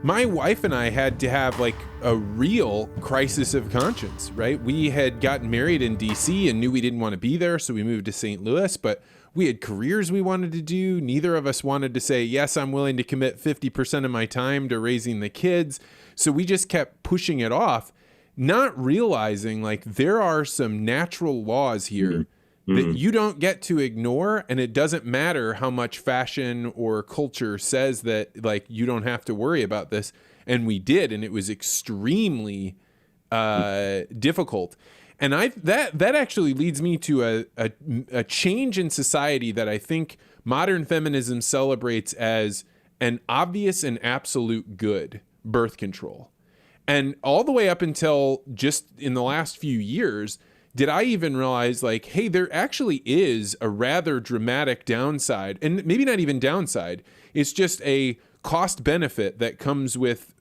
My wife and I had to have like a real crisis of conscience, right? We had gotten married in DC and knew we didn't want to be there, so we moved to St. Louis, but we had careers we wanted to do. Neither of us wanted to say, yes, I'm willing to commit 50% of my time to raising the kids. So we just kept pushing it off, not realizing like there are some natural laws here that you don't get to ignore, and it doesn't matter how much fashion or culture says that like you don't have to worry about this. And we did, and it was extremely difficult. And that actually leads me to a change in society that I think modern feminism celebrates as an obvious and absolute good: birth control. And all the way up until just in the last few years, did I even realize like, hey, there actually is a rather dramatic downside, and maybe not even downside. It's just a cost benefit that comes with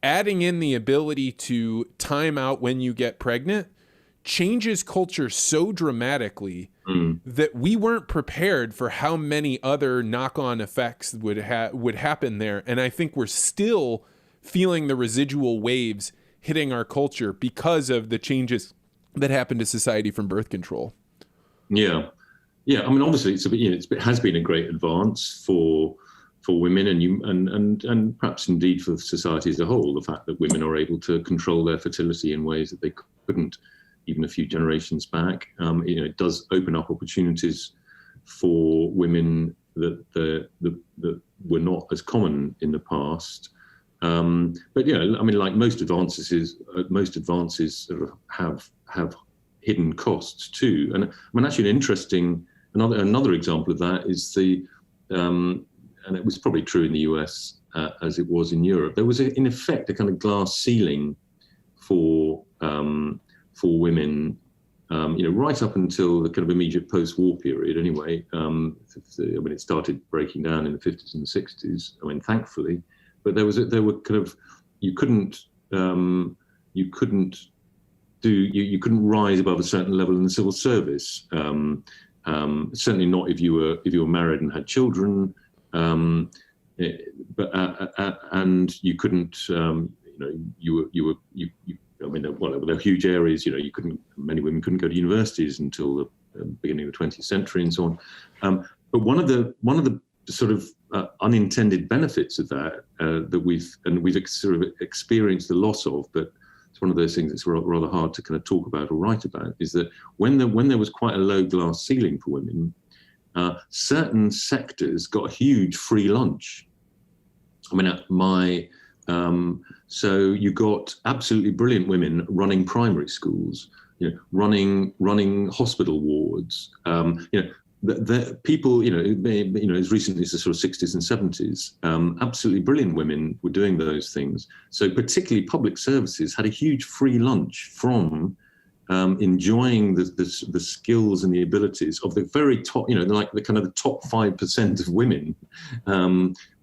adding in the ability to time out when you get pregnant. Changes culture so dramatically that we weren't prepared for how many other knock-on effects would happen there. And I think we're still feeling the residual waves hitting our culture because of the changes that happened to society from birth control. Yeah. I mean, obviously, it has been a great advance for women and perhaps indeed for society as a whole. The fact that women are able to control their fertility in ways that they couldn't even a few generations back. It does open up opportunities for women that were not as common in the past. But I mean, like most advances sort of have hidden costs too. And I mean, actually, another example of that is and it was probably true in the US as it was in Europe. There was in effect a kind of glass ceiling for women, right up until the kind of immediate post-war period. Anyway, I mean, it started breaking down in the 50s and the 60s. I mean, thankfully. But you couldn't rise above a certain level in the civil service. Certainly not if you were married and had children. And you couldn't. I mean, there were huge areas. Many women couldn't go to universities until the beginning of the 20th century and so on. But one of the sort of unintended benefits of that that we've sort of experienced the loss of, but it's one of those things that's rather hard to kind of talk about or write about, is that when there was quite a low glass ceiling for women, certain sectors got a huge free lunch. I mean, so you got absolutely brilliant women running primary schools, running hospital wards, the people, as recently as the sort of 60s and 70s, absolutely brilliant women were doing those things. So particularly public services had a huge free lunch from enjoying the skills and the abilities of the very top, like the kind of the top 5% of women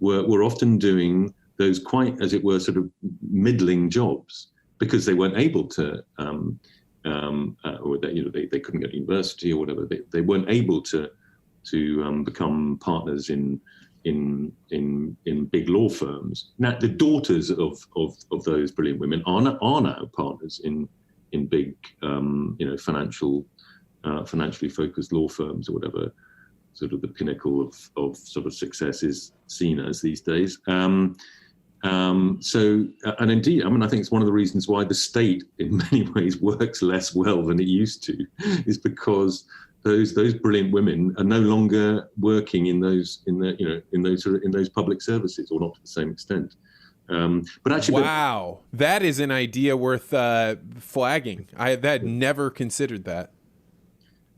were often doing those quite, as it were, sort of middling jobs because they weren't able to, or they couldn't go to university or whatever. They weren't able to become partners in big law firms. Now the daughters of those brilliant women are now partners in big financially focused law firms or whatever sort of the pinnacle of sort of success is seen as these days. So indeed, I mean, I think it's one of the reasons why the state in many ways works less well than it used to, is because those brilliant women are no longer working in those public services, or not to the same extent. But actually, wow, that is an idea worth flagging. I had never considered that.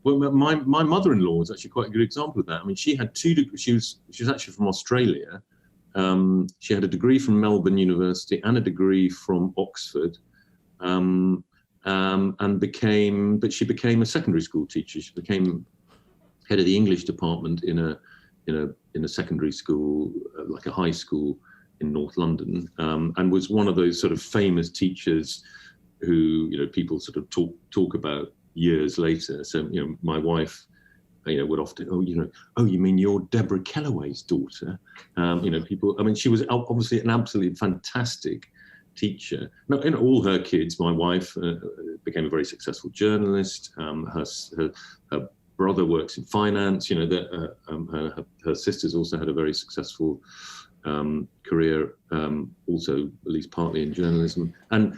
Well, my mother-in-law was actually quite a good example of that. I mean, she had two degrees. She was actually from Australia. She had a degree from Melbourne University and a degree from Oxford, but she became a secondary school teacher. She became head of the English department in a secondary school, like a high school in North London, and was one of those sort of famous teachers who people sort of talk about years later. So my wife would often, you mean you're Deborah Kellaway's daughter? People, I mean, she was obviously an absolutely fantastic teacher. Now, all her kids, my wife became a very successful journalist. Her brother works in finance. Her sisters also had a very successful career, also at least partly in journalism, and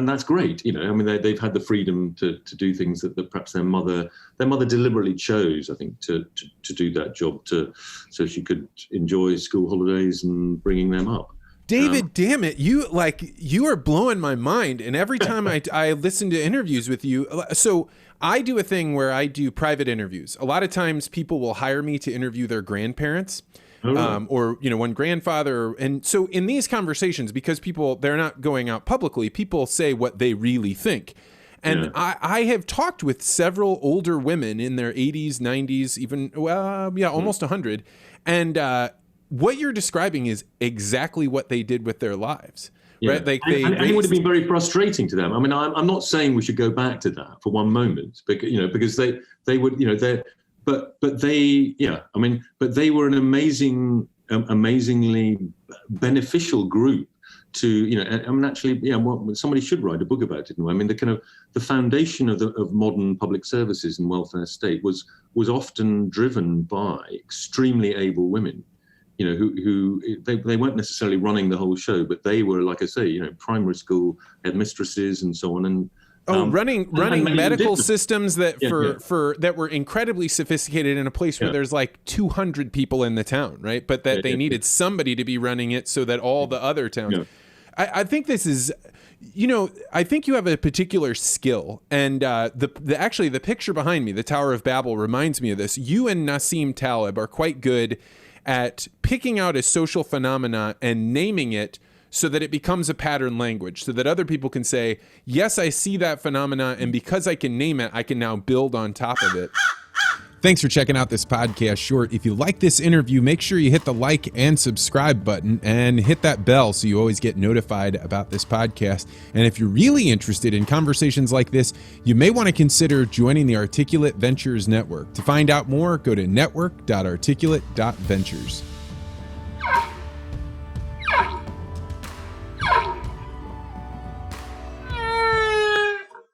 that's great. I mean, they've had the freedom to do things that perhaps their mother deliberately chose, I think, to do that job so she could enjoy school holidays and bringing them up. David, damn it, you are blowing my mind. And every time I listen to interviews with you, so I do a thing where I do private interviews. A lot of times people will hire me to interview their grandparents. Or one grandfather. And so in these conversations, because they're not going out publicly, people say what they really think. And I have talked with several older women in their 80s, 90s, even, almost 100. And what you're describing is exactly what they did with their lives. Yeah. Right? Like and it would have been very frustrating to them. I mean, I'm not saying we should go back to that for one moment, because they would, but they were an amazingly beneficial group to, somebody should write a book about it. I mean, the foundation of modern public services and welfare state was often driven by extremely able women. Who they weren't necessarily running the whole show, but they were, like I say, primary school headmistresses and so on. And running medical systems that that were incredibly sophisticated in a place where there's like 200 people in the town, right? But that they needed somebody to be running it so that all the other towns. Yeah. I think this is, I think you have a particular skill, and the picture behind me, the Tower of Babel, reminds me of this. You and Nassim Taleb are quite good at picking out a social phenomena and naming it so that it becomes a pattern language, so that other people can say, yes, I see that phenomena, and because I can name it, I can now build on top of it. Thanks for checking out this podcast short. If you like this interview, make sure you hit the like and subscribe button and hit that bell so you always get notified about this podcast. And if you're really interested in conversations like this, you may want to consider joining the Articulate Ventures Network. To find out more, go to network.articulate.ventures.